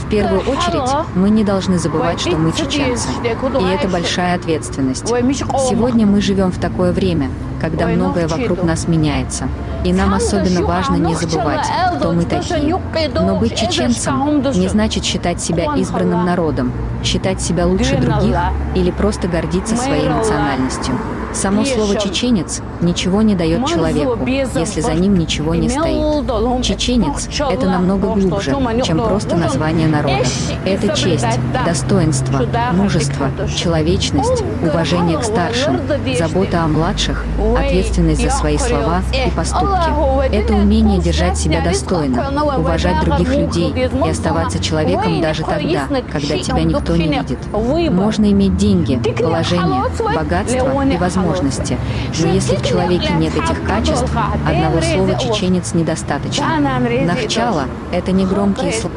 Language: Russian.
первую очередь, мы не должны забывать, что мы чеченцы. И это большая ответственность. Сегодня мы живем в такое время, когда многое вокруг нас меняется. И нам особенно важно не забывать, кто мы такие. Но быть чеченцем не значит считать себя избранным народом, считать себя лучше других или просто гордиться своей национальностью. Само слово «чеченец» ничего не дает человеку, если за ним ничего не стоит. Чеченец – это намного глубже, чем просто название народа. Это честь, достоинство, мужество, человечность, уважение к старшим, забота о младших, ответственность за свои слова и поступки. Это умение держать себя достойно, уважать других людей и оставаться человеком даже тогда, когда тебя никто не видит. Можно иметь деньги, положение, богатство и возможности, но если в человеке нет этих качеств, одного слова «чеченец» недостаточно. Нахчала – это не громкие слова.